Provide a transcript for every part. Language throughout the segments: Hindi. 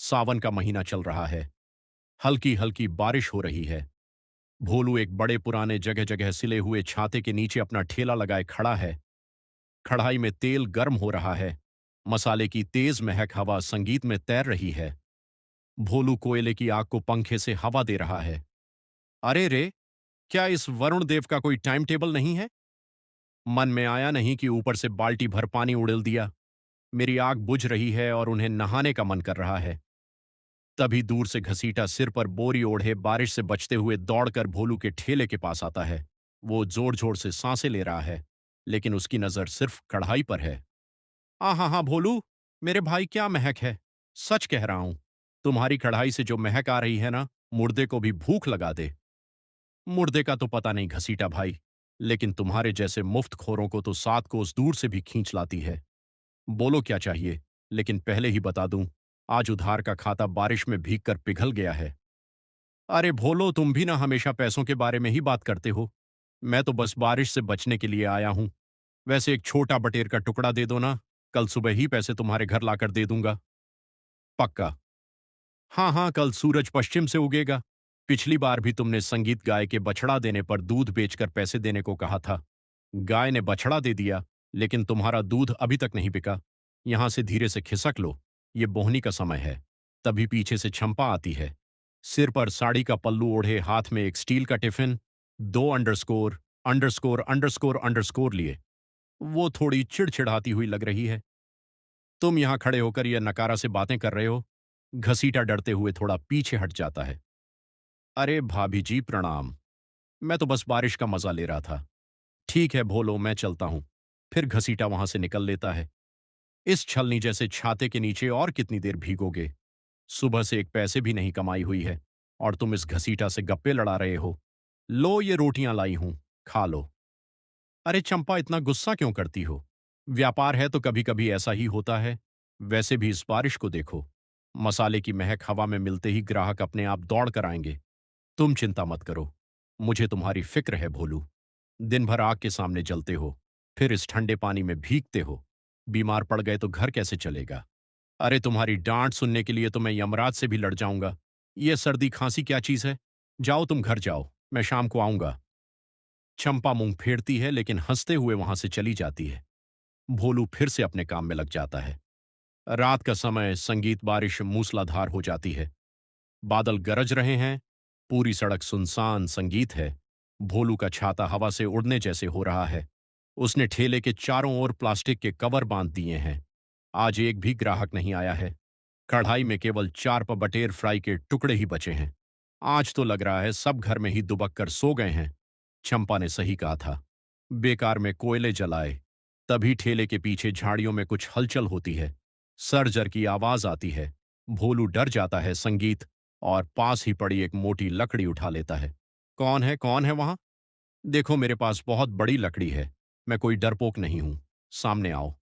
सावन का महीना चल रहा है। हल्की हल्की बारिश हो रही है। भोलू एक बड़े पुराने जगह जगह सिले हुए छाते के नीचे अपना ठेला लगाए खड़ा है। कढ़ाई में तेल गर्म हो रहा है। मसाले की तेज महक हवा संगीत में तैर रही है। भोलू कोयले की आग को पंखे से हवा दे रहा है। अरे रे, क्या इस वरुण देव का कोई टाइम टेबल नहीं है? मन में आया नहीं कि ऊपर से बाल्टी भर पानी उड़ेल दिया। मेरी आग बुझ रही है और उन्हें नहाने का मन कर रहा है। तभी दूर से घसीटा सिर पर बोरी ओढ़े बारिश से बचते हुए दौड़कर भोलू के ठेले के पास आता है। वो जोर जोर से सांसें ले रहा है, लेकिन उसकी नजर सिर्फ कढ़ाई पर है। हाँ हाँ भोलू, मेरे भाई क्या महक है। सच कह रहा हूं, तुम्हारी कढ़ाई से जो महक आ रही है ना, मुर्दे को भी भूख लगा दे। मुर्दे का तो पता नहीं घसीटा भाई, लेकिन तुम्हारे जैसे मुफ्त खोरों को तो 7 कोस दूर से भी खींच लाती है। बोलो क्या चाहिए, लेकिन पहले ही बता दूं, आज उधार का खाता बारिश में भीग कर पिघल गया है। अरे भोलो, तुम भी ना हमेशा पैसों के बारे में ही बात करते हो। मैं तो बस बारिश से बचने के लिए आया हूं। वैसे एक छोटा बटेर का टुकड़ा दे दो ना, कल सुबह ही पैसे तुम्हारे घर लाकर दे दूंगा। पक्का? हाँ हाँ, कल सूरज पश्चिम से उगेगा। पिछली बार भी तुमने संगीत गाय के बछड़ा देने पर दूध बेचकर पैसे देने को कहा था। गाय ने बछड़ा दे दिया, लेकिन तुम्हारा दूध अभी तक नहीं बिका। यहां से धीरे से खिसक लो, ये बोहनी का समय है। तभी पीछे से छंपा आती है, सिर पर साड़ी का पल्लू ओढ़े, हाथ में एक स्टील का tiffin, 2 underscore underscore underscore underscore लिए। वो थोड़ी चिड़चिड़ाती हुई लग रही है। तुम यहां खड़े होकर यह नकारा से बातें कर रहे हो। घसीटा डरते हुए थोड़ा पीछे हट जाता है। अरे भाभी जी प्रणाम, मैं तो बस बारिश का मजा ले रहा था। ठीक है भोलो, मैं चलता हूं। फिर घसीटा वहां से निकल लेता है। इस छलनी जैसे छाते के नीचे और कितनी देर भीगोगे? सुबह से एक पैसे भी नहीं कमाई हुई है, और तुम इस घसीटा से गप्पे लड़ा रहे हो। लो, ये रोटियां लाई हूं, खा लो। अरे चंपा, इतना गुस्सा क्यों करती हो? व्यापार है तो कभी कभी ऐसा ही होता है। वैसे भी इस बारिश को देखो। मसाले की महक हवा में मिलते ही ग्राहक अपने आप दौड़ कर आएंगे। तुम चिंता मत करो, मुझे तुम्हारी फिक्र है भोलू। दिन भर आग के सामने जलते हो, फिर इस ठंडे पानी में भीगते हो। बीमार पड़ गए तो घर कैसे चलेगा? अरे तुम्हारी डांट सुनने के लिए तो मैं यमराज से भी लड़ जाऊंगा। ये सर्दी खांसी क्या चीज है? जाओ, तुम घर जाओ, मैं शाम को आऊंगा। चंपा मुंह फेरती है, लेकिन हंसते हुए वहां से चली जाती है। भोलू फिर से अपने काम में लग जाता है। रात का समय, संगीत बारिश मूसलाधार हो जाती है। बादल गरज रहे हैं। पूरी सड़क सुनसान संगीत है। भोलू का छाता हवा से उड़ने जैसे हो रहा है। उसने ठेले के चारों ओर प्लास्टिक के कवर बांध दिए हैं। आज एक भी ग्राहक नहीं आया है। कढ़ाई में केवल 4 बटेर फ्राई के टुकड़े ही बचे हैं। आज तो लग रहा है सब घर में ही दुबक कर सो गए हैं। चंपा ने सही कहा था, बेकार में कोयले जलाए। तभी ठेले के पीछे झाड़ियों में कुछ हलचल होती है। सरजर की आवाज आती है। भोलू डर जाता है संगीत, और पास ही पड़ी एक मोटी लकड़ी उठा लेता है। कौन है वहां? देखो, मेरे पास बहुत बड़ी लकड़ी है। मैं कोई डरपोक नहीं हूं। सामने आओ।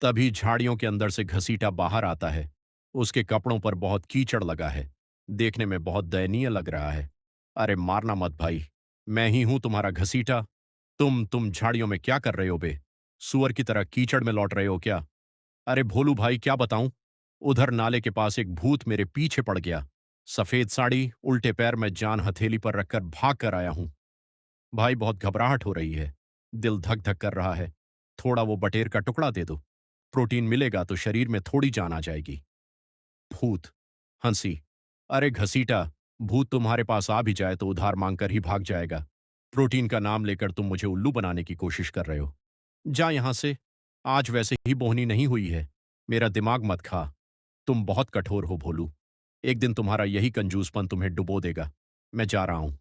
तभी झाड़ियों के अंदर से घसीटा बाहर आता है। उसके कपड़ों पर बहुत कीचड़ लगा है। देखने में बहुत दयनीय लग रहा है। अरे मारना मत भाई, मैं ही हूं तुम्हारा घसीटा। तुम झाड़ियों में क्या कर रहे हो बे? सुअर की तरह कीचड़ में लौट रहे हो क्या? अरे भोलू भाई, क्या बताऊं, उधर नाले के पास एक भूत मेरे पीछे पड़ गया। सफेद साड़ी, उल्टे पैर में जान हथेली पर रखकर भाग कर आया हूं। भाई बहुत घबराहट हो रही है। दिल धक धक कर रहा है। थोड़ा वो बटेर का टुकड़ा दे दो। प्रोटीन मिलेगा तो शरीर में थोड़ी जान आ जाएगी। भूत हंसी। अरे घसीटा, भूत तुम्हारे पास आ भी जाए तो उधार मांगकर ही भाग जाएगा। प्रोटीन का नाम लेकर तुम मुझे उल्लू बनाने की कोशिश कर रहे हो। जा यहां से। आज वैसे ही बोहनी नहीं हुई है। मेरा दिमाग मत खा। तुम बहुत कठोर हो भोलू। एक दिन तुम्हारा यही कंजूसपन तुम्हें डुबो देगा। मैं जा रहा हूं।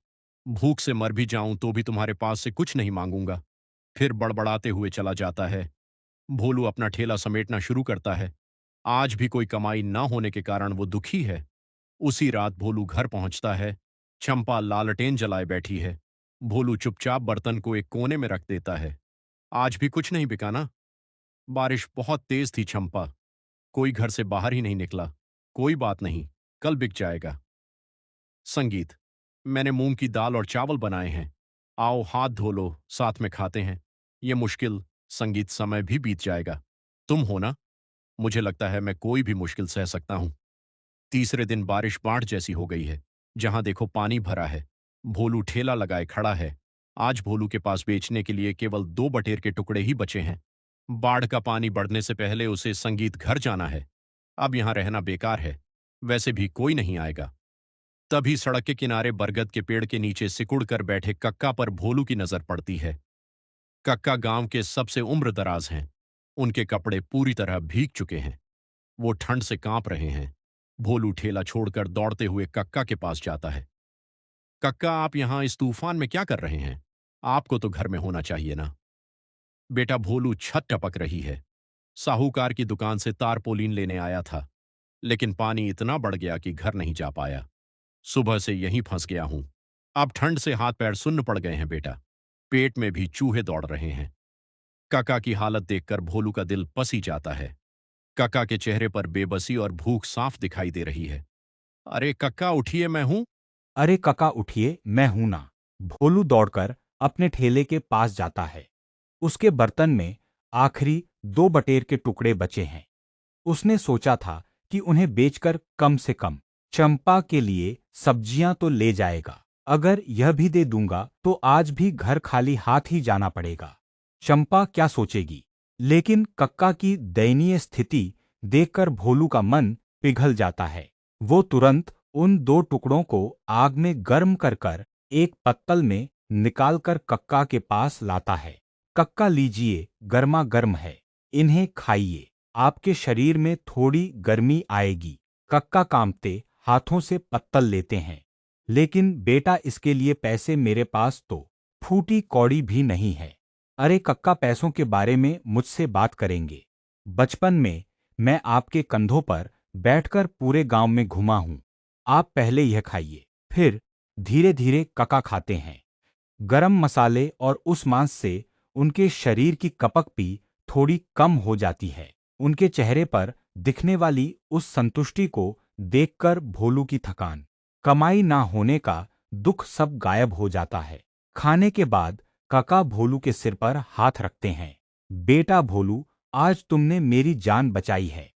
भूख से मर भी जाऊं तो भी तुम्हारे पास से कुछ नहीं मांगूंगा। फिर बड़बड़ाते हुए चला जाता है। भोलू अपना ठेला समेटना शुरू करता है। आज भी कोई कमाई ना होने के कारण वो दुखी है। उसी रात भोलू घर पहुंचता है। चंपा लालटेन जलाए बैठी है। भोलू चुपचाप बर्तन को एक कोने में रख देता है। आज भी कुछ नहीं बिका ना? बारिश बहुत तेज थी चंपा। कोई घर से बाहर ही नहीं निकला। कोई बात नहीं, कल बिक जाएगा। संगीत। मैंने मूंग की दाल और चावल बनाए हैं। आओ हाथ धो लो, साथ में खाते हैं। ये मुश्किल संगीत समय भी बीत जाएगा। तुम हो ना? मुझे लगता है मैं कोई भी मुश्किल सह सकता हूं। तीसरे दिन बारिश बाढ़ जैसी हो गई है। जहां देखो पानी भरा है। भोलू ठेला लगाए खड़ा है। आज भोलू के पास बेचने के लिए केवल 2 बटेर के टुकड़े ही बचे हैं। बाढ़ का पानी बढ़ने से पहले उसे संगीत घर जाना है। अब यहां रहना बेकार है। वैसे भी कोई नहीं आएगा। तभी सड़क के किनारे बरगद के पेड़ के नीचे सिकुड़ कर बैठे कक्का पर भोलू की नजर पड़ती है। कक्का गांव के सबसे उम्र दराज हैं। उनके कपड़े पूरी तरह भीग चुके हैं। वो ठंड से कांप रहे हैं। भोलू ठेला छोड़कर दौड़ते हुए कक्का के पास जाता है। कक्का, आप यहां इस तूफान में क्या कर रहे हैं? आपको तो घर में होना चाहिए ना। बेटा भोलू, छत टपक रही है। साहूकार की दुकान से तारपोलिन लेने आया था, लेकिन पानी इतना बढ़ गया कि घर नहीं जा पाया। सुबह से यहीं फंस गया हूं। अब ठंड से हाथ पैर सुन्न पड़ गए हैं बेटा। पेट में भी चूहे दौड़ रहे हैं। काका की हालत देखकर भोलू का दिल पसी जाता है। काका के चेहरे पर बेबसी और भूख साफ दिखाई दे रही है। अरे कक्का, उठिए, मैं हूं। अरे काका उठिए, मैं हूं ना। भोलू दौड़कर अपने ठेले के पास जाता है। उसके बर्तन में आखिरी 2 बटेर के टुकड़े बचे हैं। उसने सोचा था कि उन्हें बेचकर कम से कम चंपा के लिए सब्जियां तो ले जाएगा। अगर यह भी दे दूंगा तो आज भी घर खाली हाथ ही जाना पड़ेगा। चंपा क्या सोचेगी? लेकिन कक्का की दयनीय स्थिति देखकर भोलू का मन पिघल जाता है। वो तुरंत उन 2 टुकड़ों को आग में गर्म कर कर एक पत्तल में निकालकर कक्का के पास लाता है। कक्का, लीजिए, गर्मा गर्म है, इन्हें खाइए, आपके शरीर में थोड़ी गर्मी आएगी। कक्का कांपते हाथों से पत्तल लेते हैं। लेकिन बेटा, इसके लिए पैसे मेरे पास तो फूटी कौड़ी भी नहीं है। अरे कक्का, पैसों के बारे में मुझसे बात करेंगे? बचपन में मैं आपके कंधों पर बैठकर पूरे गांव में घुमा हूं। आप पहले यह खाइए। फिर धीरे धीरे कक्का खाते हैं। गरम मसाले और उस मांस से उनके शरीर की कपक भी थोड़ी कम हो जाती है। उनके चेहरे पर दिखने वाली उस संतुष्टि को देखकर भोलू की थकान, कमाई ना होने का दुख सब गायब हो जाता है। खाने के बाद काका भोलू के सिर पर हाथ रखते हैं। बेटा भोलू, आज तुमने मेरी जान बचाई है।